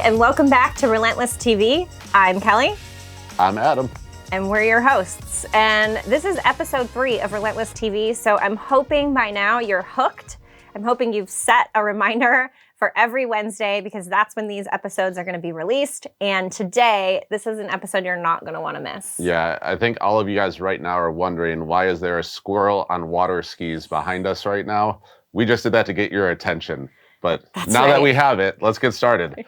and welcome back to Relentless TV. I'm Kelly. I'm Adam. And we're your hosts. And this is episode 3 of Relentless TV, so I'm hoping by now you're hooked. I'm hoping you've set a reminder for every Wednesday because that's when these episodes are going to be released. And today, this is an episode you're not going to want to miss. Yeah, I think all of you guys right now are wondering, why is there a squirrel on water skis behind us right now? We just did that to get your attention. But now that we have it, let's get started.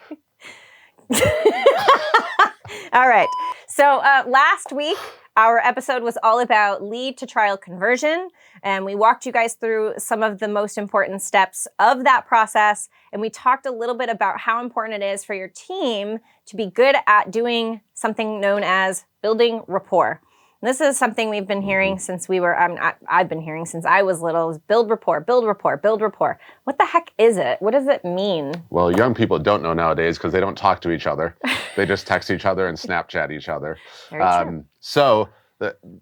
All right. So last week, our episode was all about lead to trial conversion. And we walked you guys through some of the most important steps of that process. And we talked a little bit about how important it is for your team to be good at doing something known as building rapport. And this is something we've been hearing since I've been hearing since I was little, is build rapport, build rapport, build rapport. What the heck is it? What does it mean? Well, young people don't know nowadays because they don't talk to each other. They just text each other and Snapchat each other. Very true. So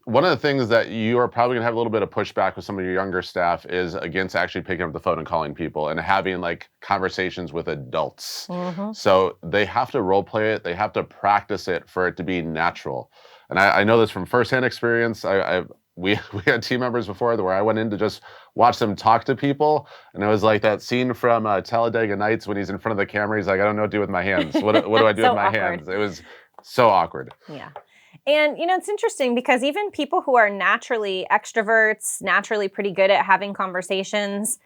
one of the things that you are probably going to have a little bit of pushback with some of your younger staff is against actually picking up the phone and calling people and having like conversations with adults. So they have to role play it. They have to practice it for it to be natural. And I know this from firsthand experience. We had team members before where I went in to just watch them talk to people. And it was like that scene from Talladega Nights when he's in front of the camera. He's like, I don't know what to do with my hands. What do I do So with my awkward. hands? It was so awkward. Yeah. And, it's interesting because even people who are naturally extroverts, naturally pretty good at having conversations,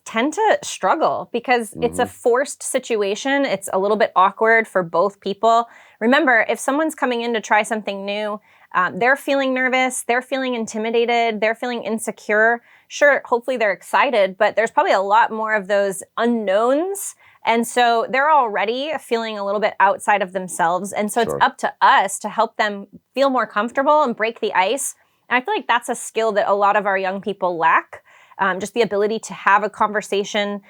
tend to struggle because it's a forced situation. It's a little bit awkward for both people. Remember, if someone's coming in to try something new, they're feeling nervous, they're feeling intimidated, they're feeling insecure. Sure, hopefully they're excited, but there's probably a lot more of those unknowns. And so they're already feeling a little bit outside of themselves. And so it's up to us to help them feel more comfortable and break the ice. And I feel like that's a skill that a lot of our young people lack. Just the ability to have a conversation,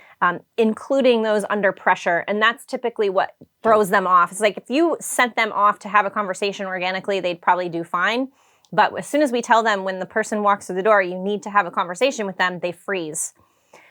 including those under pressure. And that's typically what throws them off. It's like if you sent them off to have a conversation organically, they'd probably do fine. But as soon as we tell them when the person walks through the door, you need to have a conversation with them, they freeze.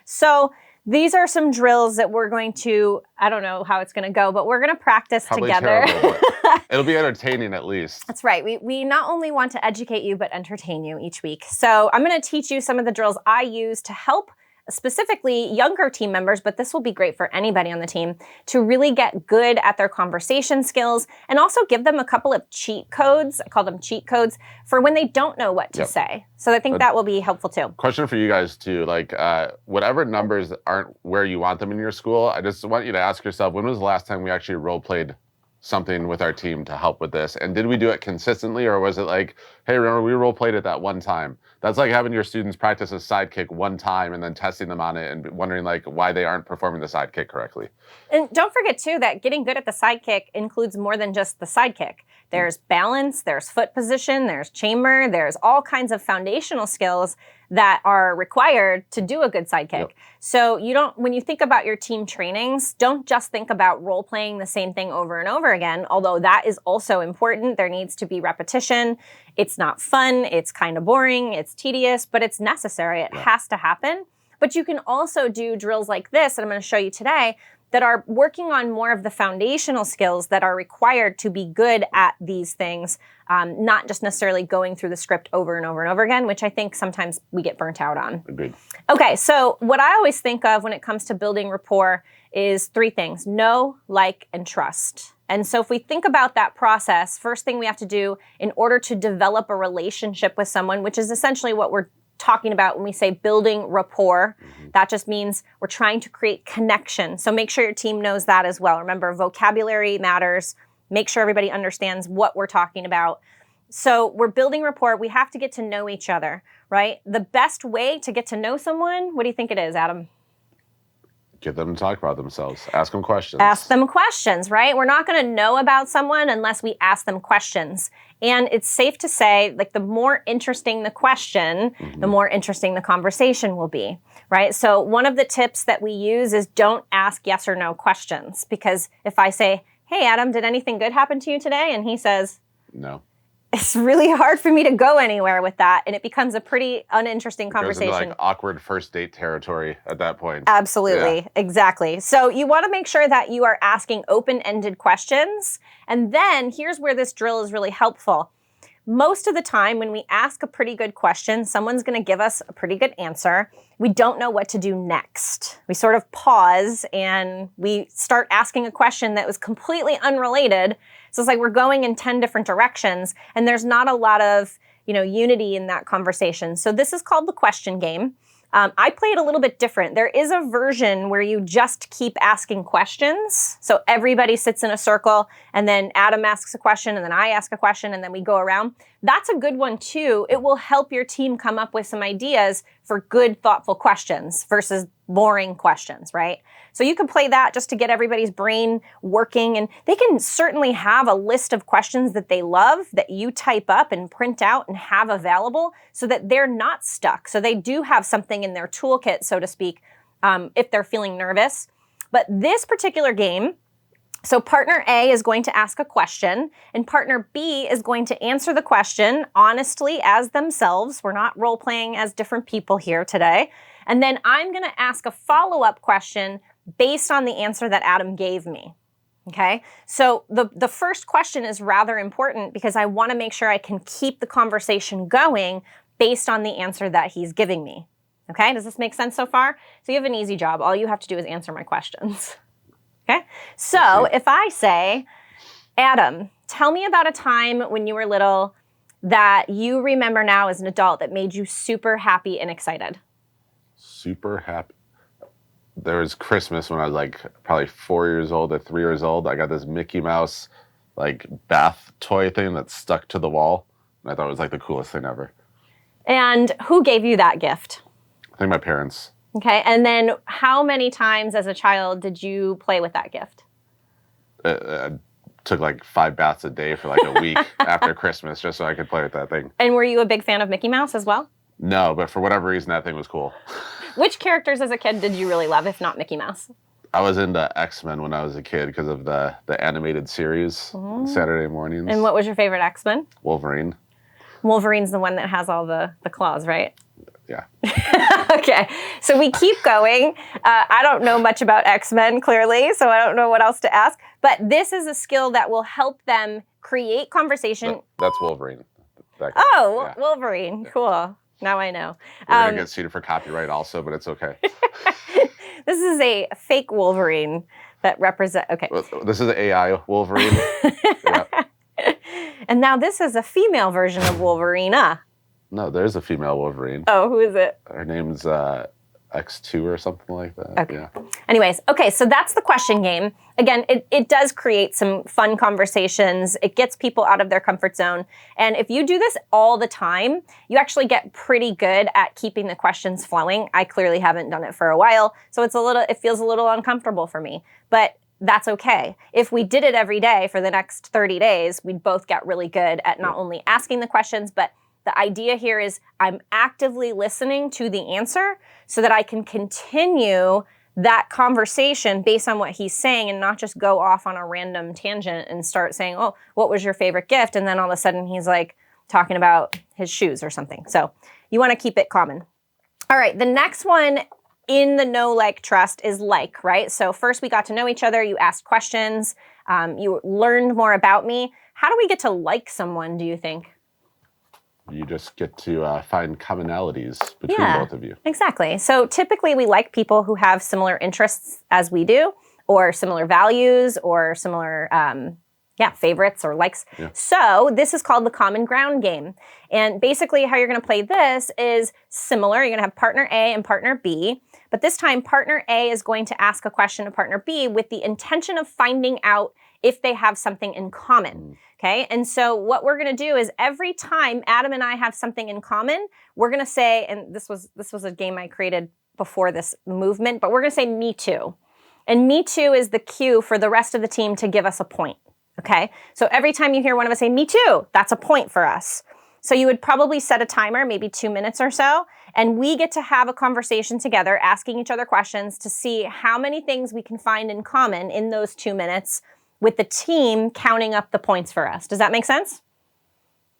So these are some drills that we're going to, I don't know how it's going to go, but we're going to practice together. Terrible, but it'll be entertaining at least. That's right. We not only want to educate you, but entertain you each week. So I'm going to teach you some of the drills I use to help specifically younger team members, but this will be great for anybody on the team, to really get good at their conversation skills and also give them a couple of cheat codes. I call them cheat codes for when they don't know what to say. So I think that will be helpful too. Question for you guys too, like whatever numbers aren't where you want them in your school, I just want you to ask yourself, when was the last time we actually role played something with our team to help with this? And did we do it consistently, or was it like, hey, remember we role played it that one time? That's like having your students practice a sidekick one time and then testing them on it and wondering like why they aren't performing the sidekick correctly. And don't forget too that getting good at the sidekick includes more than just the sidekick. There's balance, there's foot position, there's chamber, there's all kinds of foundational skills that are required to do a good sidekick. So when you think about your team trainings, don't just think about role playing the same thing over and over again, although that is also important. There needs to be repetition. It's not fun, it's kind of boring, it's tedious, but it's necessary. It has to happen. But you can also do drills like this that I'm going to show you today that are working on more of the foundational skills that are required to be good at these things, not just necessarily going through the script over and over and over again, which I think sometimes we get burnt out on. Agreed. Okay, so what I always think of when it comes to building rapport is 3 things: know, like, and trust. And so if we think about that process, first thing we have to do in order to develop a relationship with someone, which is essentially what we're talking about when we say building rapport, that just means we're trying to create connection. So make sure your team knows that as well. Remember, vocabulary matters. Make sure everybody understands what we're talking about. So we're building rapport. We have to get to know each other, right? The best way to get to know someone, what do you think it is, Adam? Get them to talk about themselves. Ask them questions. Ask them questions, right? We're not going to know about someone unless we ask them questions. And it's safe to say, like, the more interesting the question, the more interesting the conversation will be, right? So one of the tips that we use is don't ask yes or no questions. Because if I say, hey, Adam, did anything good happen to you today? And he says, no. it's really hard for me to go anywhere with that. And it becomes a pretty uninteresting conversation. It goes into like awkward first date territory at that point. Absolutely. Yeah. Exactly. So you want to make sure that you are asking open-ended questions. And then here's where this drill is really helpful. Most of the time when we ask a pretty good question, someone's going to give us a pretty good answer. We don't know what to do next. We sort of pause and we start asking a question that was completely unrelated. So it's like we're going in 10 different directions and there's not a lot of, unity in that conversation. So this is called the question game. I play it a little bit different. There is a version where you just keep asking questions. So everybody sits in a circle and then Adam asks a question and then I ask a question and then we go around. That's a good one too. It will help your team come up with some ideas for good, thoughtful questions versus boring questions, right? So you can play that just to get everybody's brain working, and they can certainly have a list of questions that they love that you type up and print out and have available so that they're not stuck. So they do have something in their toolkit, so to speak, if they're feeling nervous. But this particular game, so partner A is going to ask a question and partner B is going to answer the question honestly as themselves. We're not role-playing as different people here today. And then I'm going to ask a follow-up question based on the answer that Adam gave me. Okay? So the first question is rather important because I want to make sure I can keep the conversation going based on the answer that he's giving me. Okay? Does this make sense so far? So you have an easy job. All you have to do is answer my questions. Okay? So if I say, Adam, tell me about a time when you were little that you remember now as an adult that made you super happy and excited. Super happy. There was Christmas when I was like probably 4 years old or 3 years old. I got this Mickey Mouse like bath toy thing that stuck to the wall. And I thought it was like the coolest thing ever. And who gave you that gift? I think my parents. Okay, and then how many times as a child did you play with that gift? I took like 5 baths a day for like a week after Christmas just so I could play with that thing. And were you a big fan of Mickey Mouse as well? No, but for whatever reason, that thing was cool. Which characters as a kid did you really love, if not Mickey Mouse? I was into X-Men when I was a kid because of the animated series Saturday mornings. And what was your favorite X-Men? Wolverine. Wolverine's the one that has all the claws, right? Yeah. Okay, so we keep going. I don't know much about X-Men, clearly, so I don't know what else to ask. But this is a skill that will help them create conversation. That's Wolverine. Yeah. Wolverine. Yeah. Cool. Now I know. We're going to get sued for copyright also, but it's okay. This is a fake Wolverine that represents... Okay. This is an AI Wolverine. Yeah. And now this is a female version of Wolverina. No, there's a female Wolverine. Oh, who is it? Her name's X2 or something like that. Okay. Yeah. Anyways, okay, so that's the question game. Again, it does create some fun conversations. It gets people out of their comfort zone. And if you do this all the time, you actually get pretty good at keeping the questions flowing. I clearly haven't done it for a while, so it feels a little uncomfortable for me. But that's okay. If we did it every day for the next 30 days, we'd both get really good at not only asking the questions, but the idea here is I'm actively listening to the answer so that I can continue that conversation based on what he's saying and not just go off on a random tangent and start saying, oh, what was your favorite gift? And then all of a sudden he's like talking about his shoes or something. So you want to keep it common. All right, the next one in the know, like, trust is like, right? So first we got to know each other. You asked questions. You learned more about me. How do we get to like someone, do you think? You just get to find commonalities between both of you. Exactly. So typically we like people who have similar interests as we do, or similar values, or similar favorites or likes. Yeah. So this is called the common ground game. And basically how you're going to play this is similar. You're going to have partner A and partner B. But this time partner A is going to ask a question to partner B with the intention of finding out if they have something in common. Okay, and so what we're going to do is every time Adam and I have something in common, we're going to say, and this was a game I created before this movement, but we're going to say me too. And me too is the cue for the rest of the team to give us a point. Okay, so every time you hear one of us say me too, that's a point for us. So you would probably set a timer, maybe 2 minutes or so, and we get to have a conversation together, asking each other questions to see how many things we can find in common in those 2 minutes, with the team counting up the points for us. Does that make sense?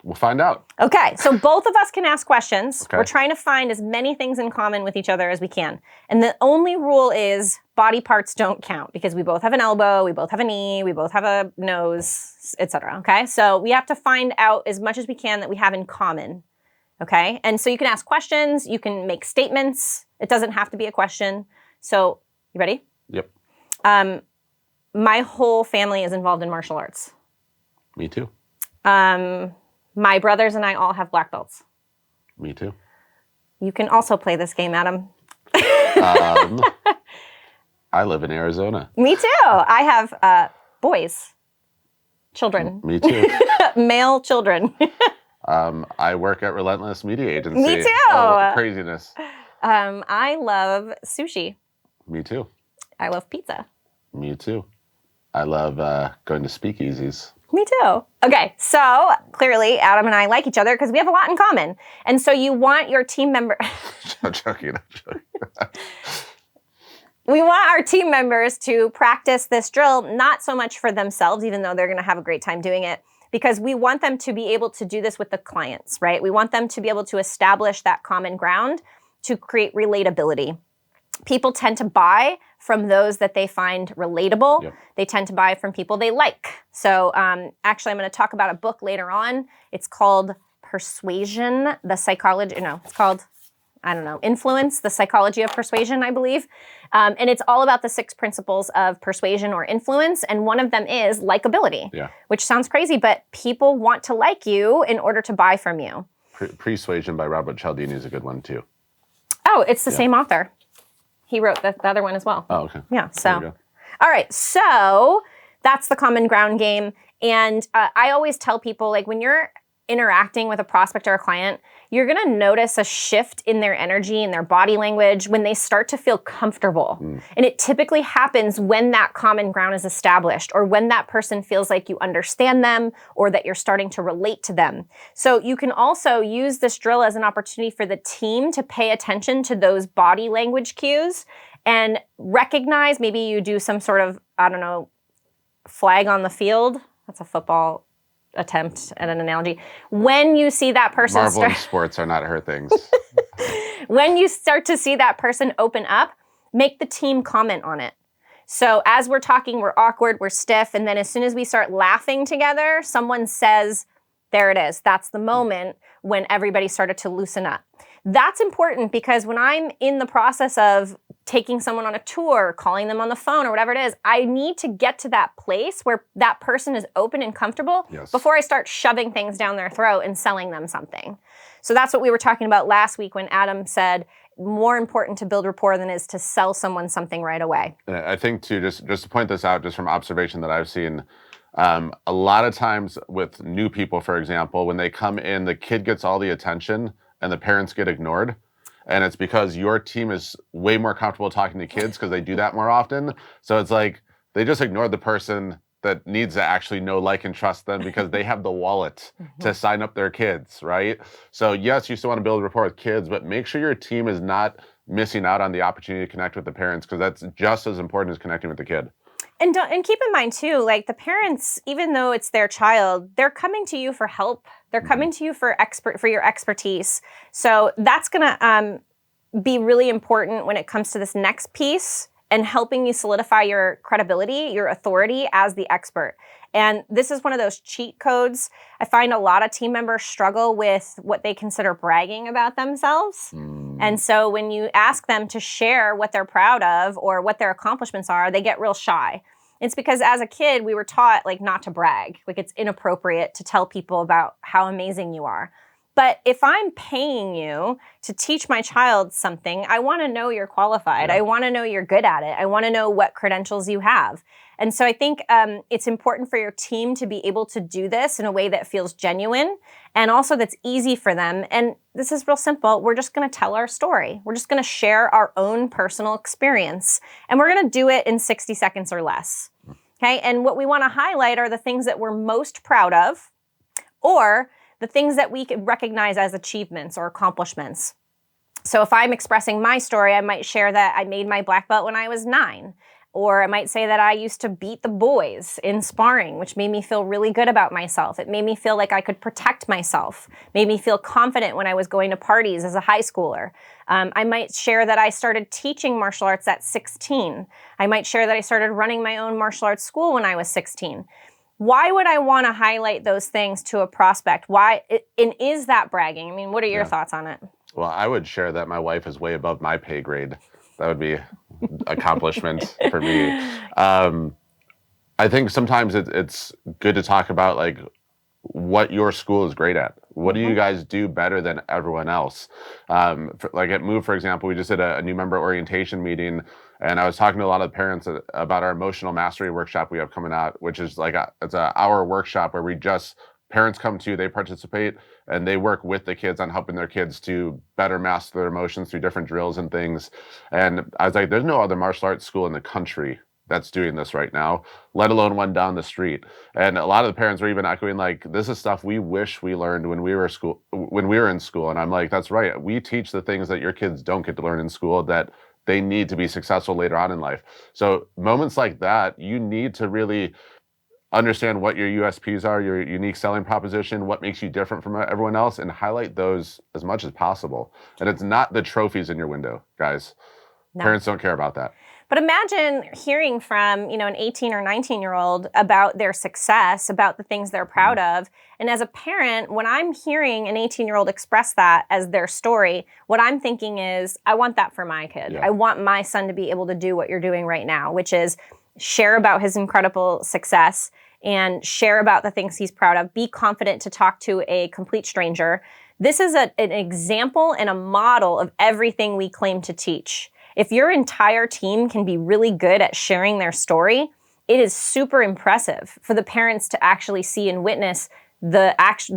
We'll find out. Okay, so both of us can ask questions. Okay. We're trying to find as many things in common with each other as we can. And the only rule is body parts don't count because we both have an elbow, we both have a knee, we both have a nose, etc. Okay, so we have to find out as much as we can that we have in common. Okay, and so you can ask questions, you can make statements. It doesn't have to be a question. So, you ready? Yep. My whole family is involved in martial arts. Me too. My brothers and I all have black belts. Me too. You can also play this game, Adam. I live in Arizona. Me too. I have boys, children. Me too. Male children. I work at Relentless Media Agency. Me too. Oh, craziness. I love sushi. Me too. I love pizza. Me too. I love going to speakeasies. Me too. Okay, so clearly Adam and I like each other because we have a lot in common. And so you want your team member... I'm joking. We want our team members to practice this drill, not so much for themselves, even though they're going to have a great time doing it, because we want them to be able to do this with the clients, right? We want them to be able to establish that common ground to create relatability. People tend to buy from those that they find relatable. Yep. They tend to buy from people they like. So actually, I'm going to talk about a book later on. It's called Persuasion, the Psychology, it's called, Influence, the Psychology of Persuasion, I believe. And it's all about the 6 principles of persuasion or influence. And one of them is likability, which sounds crazy, but people want to like you in order to buy from you. Persuasion by Robert Cialdini is a good one too. Oh, it's the same author. He wrote the other one as well. Oh, okay. Yeah, so. All right, so that's the common ground game. And I always tell people, like, when you're interacting with a prospect or a client, you're going to notice a shift in their energy and their body language when they start to feel comfortable. And it typically happens when that common ground is established or when that person feels like you understand them or that you're starting to relate to them. So you can also use this drill as an opportunity for the team to pay attention to those body language cues and recognize, maybe you do some sort of, flag on the field. That's a football attempt at an analogy. When you see that person Marvel and sports are not her things. When you start to see that person open up, make the team comment on it. So as we're talking, we're awkward, we're stiff, and then as soon as we start laughing together, someone says, there it is. That's the moment when everybody started to loosen up. That's important because when I'm in the process of taking someone on a tour, calling them on the phone or whatever it is, I need to get to that place where that person is open and comfortable before I start shoving things down their throat and selling them something. So that's what we were talking about last week when Adam said, more important to build rapport than is to sell someone something right away. I think too, just to point this out, just from observation that I've seen, a lot of times with new people, for example, when they come in, the kid gets all the attention and the parents get ignored. And it's because your team is way more comfortable talking to kids because they do that more often. So it's like they just ignore the person that needs to actually know, like, and trust them because they have the wallet to sign up their kids, right? So yes, you still want to build rapport with kids, but make sure your team is not missing out on the opportunity to connect with the parents because that's just as important as connecting with the kid. And keep in mind too, like the parents, even though it's their child, they're coming to you for help. They're coming to you for your expertise. So that's gonna be really important when it comes to this next piece and helping you solidify your credibility, your authority as the expert. And this is one of those cheat codes. I find a lot of team members struggle with what they consider bragging about themselves. And so when you ask them to share what they're proud of or what their accomplishments are, they get real shy. It's because as a kid, we were taught like not to brag. Like it's inappropriate to tell people about how amazing you are. But if I'm paying you to teach my child something, I want to know you're qualified. I want to know you're good at it. I want to know what credentials you have. And so I think it's important for your team to be able to do this in a way that feels genuine and also that's easy for them. And this is real simple. We're just going to tell our story. We're just going to share our own personal experience. And we're going to do it in 60 seconds or less. Okay? And what we want to highlight are the things that we're most proud of or the things that we could recognize as achievements or accomplishments. So if I'm expressing my story, I might share that I made my black belt when I was 9. Or it might say that I used to beat the boys in sparring, which made me feel really good about myself. It made me feel like I could protect myself, made me feel confident when I was going to parties as a high schooler. I might share that I started teaching martial arts at 16. I might share that I started running my own martial arts school when I was 16. Why would I want to highlight those things to a prospect? Why? And is that bragging? I mean, what are your thoughts on it? Well, I would share that my wife is way above my pay grade. That would be accomplishment for me. I think sometimes it's good to talk about like what your school is great at. What do you guys do better than everyone else? Like at Move, for example, we just did a new member orientation meeting, and I was talking to a lot of parents about our emotional mastery workshop we have coming out, which is like it's an hour workshop where parents come to, they participate, and they work with the kids on helping their kids to better master their emotions through different drills and things. And I was like, there's no other martial arts school in the country that's doing this right now, let alone one down the street. And a lot of the parents were even echoing like, this is stuff we wish we learned when we were in school. And I'm like, that's right. We teach the things that your kids don't get to learn in school that they need to be successful later on in life. So moments like that, you need to really understand what your USPs are, your unique selling proposition, what makes you different from everyone else, and highlight those as much as possible. And it's not the trophies in your window, guys. No. Parents don't care about that. But imagine hearing from, an 18 or 19-year-old about their success, about the things they're proud of. And as a parent, when I'm hearing an 18-year-old express that as their story, what I'm thinking is, I want that for my kid. Yeah. I want my son to be able to do what you're doing right now, which is share about his incredible success and share about the things he's proud of. Be confident to talk to a complete stranger. This is an example and a model of everything we claim to teach. If your entire team can be really good at sharing their story, it is super impressive for the parents to actually see and witness the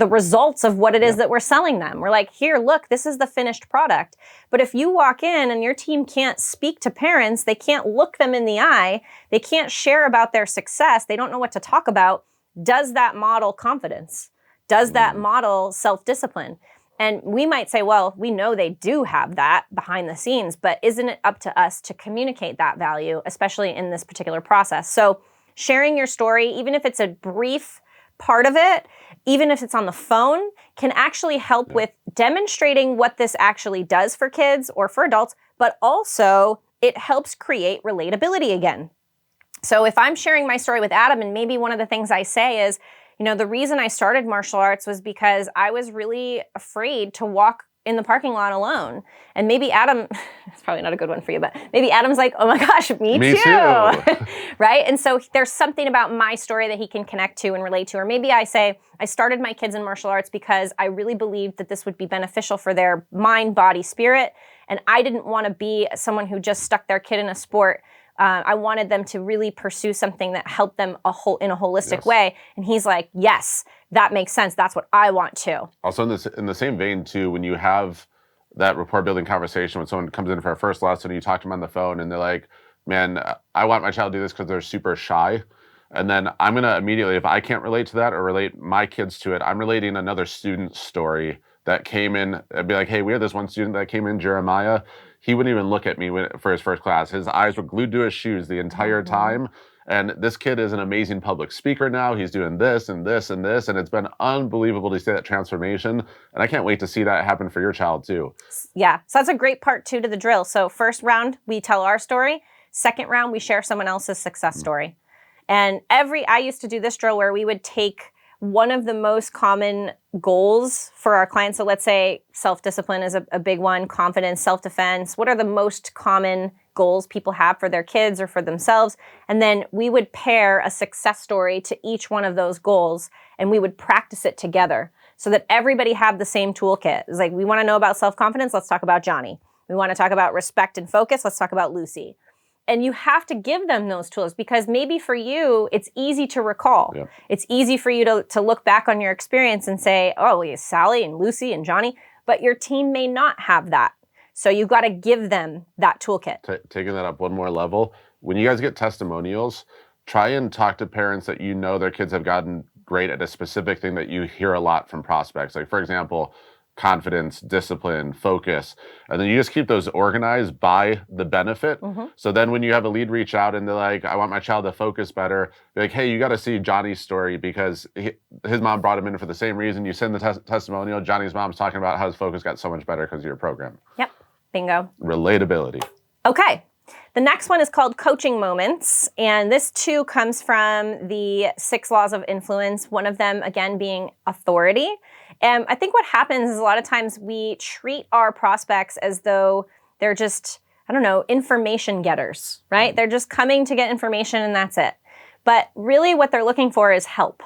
results of what it is that we're selling them. We're like, here, look, this is the finished product. But if you walk in and your team can't speak to parents, they can't look them in the eye, they can't share about their success, they don't know what to talk about, does that model confidence? Does that model self-discipline? And we might say, well, we know they do have that behind the scenes, but isn't it up to us to communicate that value, especially in this particular process? So sharing your story, even if it's a brief part of it, even if it's on the phone, can actually help with demonstrating what this actually does for kids or for adults, but also it helps create relatability again. So if I'm sharing my story with Adam, and maybe one of the things I say is, the reason I started martial arts was because I was really afraid to walk in the parking lot alone. And maybe Adam, it's probably not a good one for you, but maybe Adam's like, oh my gosh, me too. Right? And so there's something about my story that he can connect to and relate to. Or maybe I say, I started my kids in martial arts because I really believed that this would be beneficial for their mind, body, spirit. And I didn't want to be someone who just stuck their kid in a sport. I wanted them to really pursue something that helped them in a holistic way. And he's like, yes, that makes sense. That's what I want too. Also in the same vein too, when you have that rapport building conversation when someone comes in for a first lesson and you talk to them on the phone and they're like, man, I want my child to do this because they're super shy. And then I'm going to immediately, if I can't relate to that or relate my kids to it, I'm relating another student's story that came in. I'd be like, hey, we had this one student that came in, Jeremiah. He wouldn't even look at me for his first class. His eyes were glued to his shoes the entire time. And this kid is an amazing public speaker now. He's doing this and this and this. And it's been unbelievable to see that transformation. And I can't wait to see that happen for your child too. Yeah. So that's a great part too to the drill. So first round, we tell our story. Second round, we share someone else's success story. And I used to do this drill where we would take one of the most common goals for our clients. So let's say self-discipline is a big one, confidence, self-defense. What are the most common goals people have for their kids or for themselves? And then we would pair a success story to each one of those goals, and we would practice it together so that everybody had the same toolkit. It's like, we want to know about self-confidence, let's talk about Johnny. We want to talk about respect and focus, let's talk about Lucy. And you have to give them those tools because maybe for you, it's easy to recall. Yeah. It's easy for you to look back on your experience and say, oh, well, Sally and Lucy and Johnny, but your team may not have that. So you've got to give them that toolkit. Taking that up one more level, when you guys get testimonials, try and talk to parents that their kids have gotten great at a specific thing that you hear a lot from prospects. Like, for example, confidence, discipline, focus. And then you just keep those organized by the benefit. So then when you have a lead reach out and they're like, I want my child to focus better, be like, hey, you got to see Johnny's story because his mom brought him in for the same reason. You send the testimonial. Johnny's mom's talking about how his focus got so much better because of your program. Yep. Bingo. Relatability. Okay. The next one is called coaching moments. And this too comes from the 6 laws of influence. One of them, again, being authority. And I think what happens is a lot of times we treat our prospects as though they're just, I don't know, information getters, right? They're just coming to get information and that's it. But really what they're looking for is help.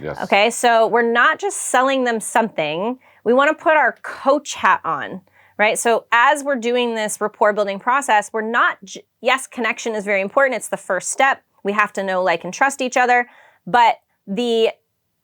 Yes. Okay, so we're not just selling them something. We want to put our coach hat on, right? So as we're doing this rapport building process, we're not, yes, connection is very important. It's the first step. We have to know, like, and trust each other. But the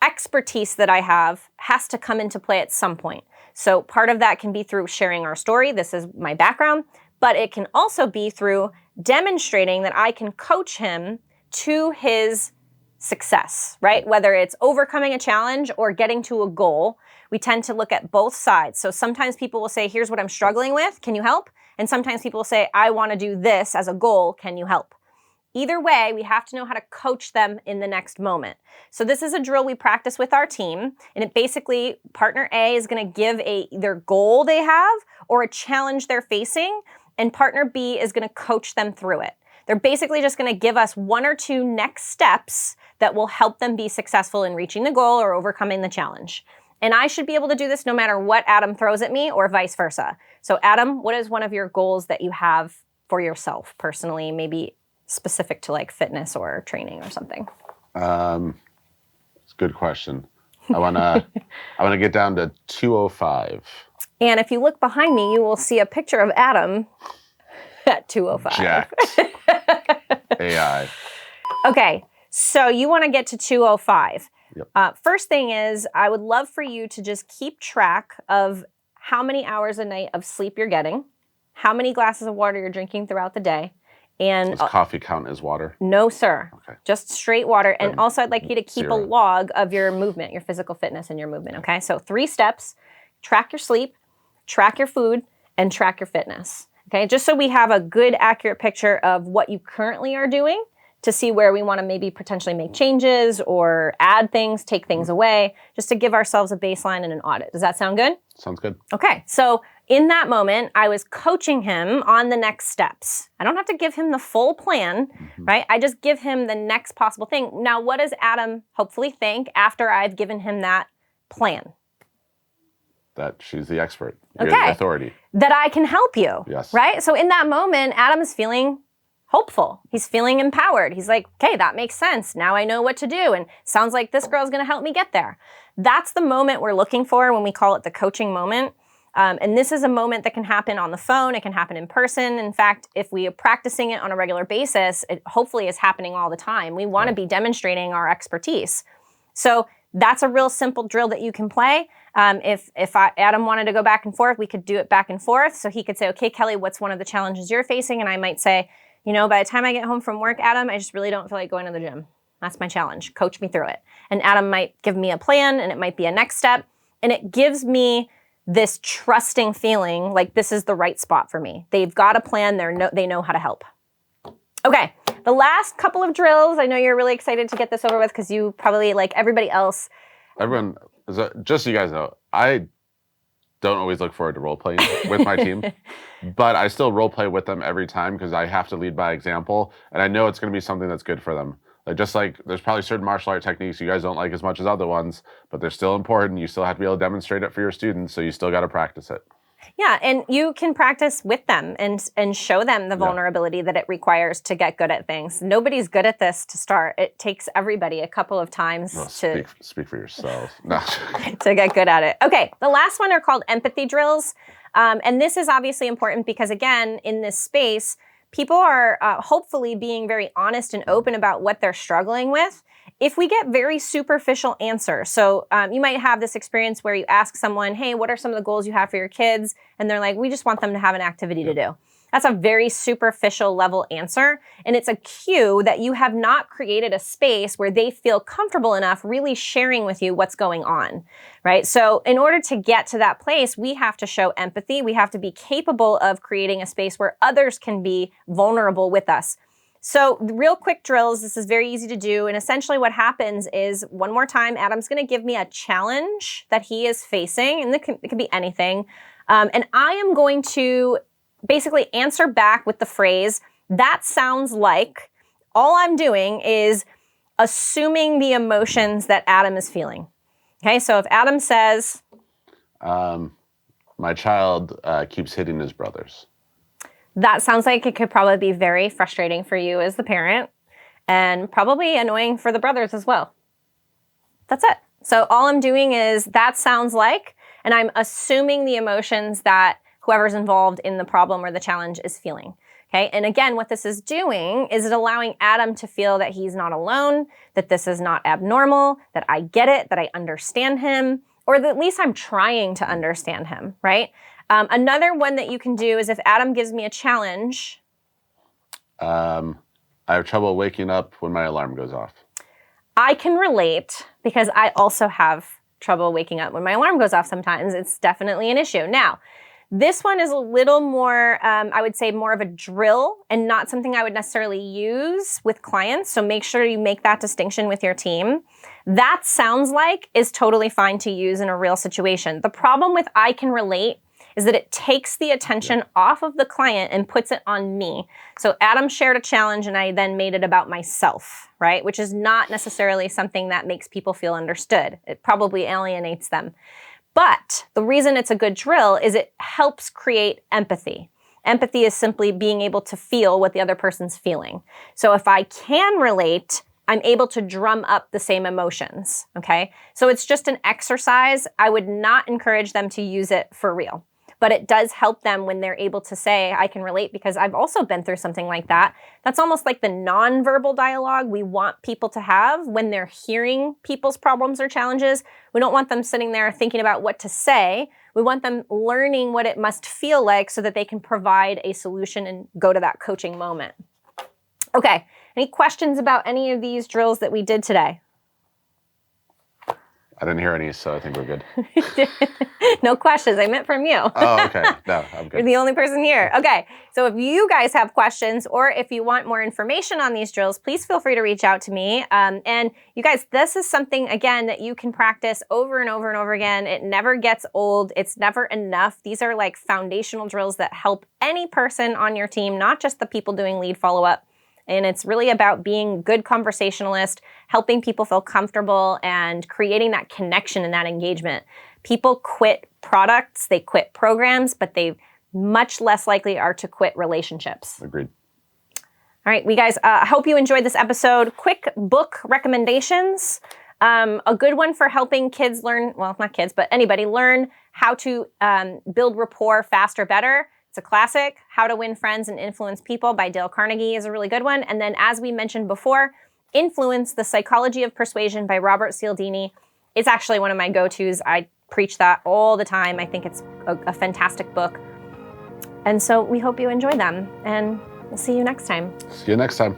expertise that I have has to come into play at some point. So part of that can be through sharing our story. This is my background, but it can also be through demonstrating that I can coach him to his success, right? Whether it's overcoming a challenge or getting to a goal, we tend to look at both sides. So sometimes people will say, here's what I'm struggling with. Can you help? And sometimes people will say, I want to do this as a goal. Can you help? Either way, we have to know how to coach them in the next moment. So this is a drill we practice with our team. And it basically, partner A is going to give either goal they have or a challenge they're facing. And partner B is going to coach them through it. They're basically just going to give us 1 or 2 next steps that will help them be successful in reaching the goal or overcoming the challenge. And I should be able to do this no matter what Adam throws at me or vice versa. So Adam, what is one of your goals that you have for yourself personally, maybe specific to like fitness or training or something? It's a good question. I wanna get down to 205. And if you look behind me, you will see a picture of Adam at 205. Jacked. AI. Okay, so you want to get to 205. Yep. First thing is, I would love for you to just keep track of how many hours a night of sleep you're getting, how many glasses of water you're drinking throughout the day. And does coffee count as water? No, sir. Okay. Just straight water. And also, I'd like you to keep 0. a log of your movement, your physical fitness and your movement, okay? So 3 steps: track your sleep, track your food, and track your fitness, okay? Just so we have a good, accurate picture of what you currently are doing to see where we want to maybe potentially make changes or add things, take things away, just to give ourselves a baseline and an audit. Does that sound good? Sounds good. Okay, so in that moment, I was coaching him on the next steps. I don't have to give him the full plan, right? I just give him the next possible thing. Now, what does Adam hopefully think after I've given him that plan? That she's the expert. You're Okay. the authority. That I can help you, Yes. right? So in that moment, Adam is feeling hopeful. He's feeling empowered. He's like, okay, that makes sense. Now I know what to do. And sounds like this girl's going to help me get there. That's the moment we're looking for when we call it the coaching moment. And this is a moment that can happen on the phone. It can happen in person. In fact, if we are practicing it on a regular basis, it hopefully is happening all the time. We want to be demonstrating our expertise. So that's a real simple drill that you can play. If Adam wanted to go back and forth, we could do it back and forth. So he could say, okay, Kelly, what's one of the challenges you're facing? And I might say, you know, by the time I get home from work, Adam, I just really don't feel like going to the gym. That's my challenge. Coach me through it. And Adam might give me a plan, and it might be a next step. And it gives me this trusting feeling like this is the right spot for me. They've got a plan. They know how to help. Okay, the last couple of drills. I know you're really excited to get this over with because you probably, like everybody else. Everyone, just so you guys know, I don't always look forward to role playing with my team, but I still role play with them every time because I have to lead by example, and I know it's going to be something that's good for them. Like, just like there's probably certain martial art techniques you guys don't like as much as other ones, but they're still important. You still have to be able to demonstrate it for your students, so you still got to practice it. Yeah, and you can practice with them and show them the vulnerability that it requires to get good at things. Nobody's good at this to start. It takes everybody a couple of times to speak for yourself. No. to get good at it. Okay, the last one are called empathy drills. And this is obviously important because, again, in this space, people are hopefully being very honest and open about what they're struggling with. If we get very superficial answers, so you might have this experience where you ask someone, hey, what are some of the goals you have for your kids? And they're like, we just want them to have an activity to do. That's a very superficial level answer. And it's a cue that you have not created a space where they feel comfortable enough really sharing with you what's going on, right? So in order to get to that place, we have to show empathy. We have to be capable of creating a space where others can be vulnerable with us. So real quick drills, this is very easy to do. And essentially what happens is, one more time, Adam's going to give me a challenge that he is facing, and it can be anything. And I am going to basically answer back with the phrase, that sounds like. All I'm doing is assuming the emotions that Adam is feeling. Okay, so if Adam says, my child keeps hitting his brothers. That sounds like it could probably be very frustrating for you as the parent, and probably annoying for the brothers as well. That's it. So all I'm doing is, that sounds like, and I'm assuming the emotions that whoever's involved in the problem or the challenge is feeling. Okay. And again, what this is doing is allowing Adam to feel that he's not alone, that this is not abnormal, that I get it, that I understand him, or that at least I'm trying to understand him, right? Another one that you can do is, if Adam gives me a challenge. I have trouble waking up when my alarm goes off. I can relate, because I also have trouble waking up when my alarm goes off sometimes. It's definitely an issue. Now, this one is a little more, I would say, more of a drill, and not something I would necessarily use with clients. So make sure you make that distinction with your team. That sounds like is totally fine to use in a real situation. The problem with I can relate is that it takes the attention off of the client and puts it on me. So Adam shared a challenge and I then made it about myself, right? Which is not necessarily something that makes people feel understood. It probably alienates them. But the reason it's a good drill is it helps create empathy. Empathy is simply being able to feel what the other person's feeling. So if I can relate, I'm able to drum up the same emotions, okay? So it's just an exercise. I would not encourage them to use it for real. But it does help them when they're able to say, I can relate, because I've also been through something like that. That's almost like the nonverbal dialogue we want people to have when they're hearing people's problems or challenges. We don't want them sitting there thinking about what to say. We want them learning what it must feel like so that they can provide a solution and go to that coaching moment. Okay, any questions about any of these drills that we did today? I didn't hear any, so I think we're good. No questions. I meant from you. Oh, okay. No, I'm good. You're the only person here. Okay. So if you guys have questions, or if you want more information on these drills, please feel free to reach out to me. And you guys, this is something, again, that you can practice over and over and over again. It never gets old. It's never enough. These are like foundational drills that help any person on your team, not just the people doing lead follow-up. And it's really about being good conversationalist, helping people feel comfortable, and creating that connection and that engagement. People quit products, they quit programs, but they much less likely are to quit relationships. Agreed. All right, we guys, I hope you enjoyed this episode. Quick book recommendations. A good one for helping kids learn, well, not kids, but anybody learn how to build rapport faster, better. It's a classic. How to Win Friends and Influence People by Dale Carnegie is a really good one. And then, as we mentioned before, Influence, The Psychology of Persuasion by Robert Cialdini. It's actually one of my go-tos. I preach that all the time. I think it's a fantastic book. And so we hope you enjoy them, and we'll see you next time. See you next time.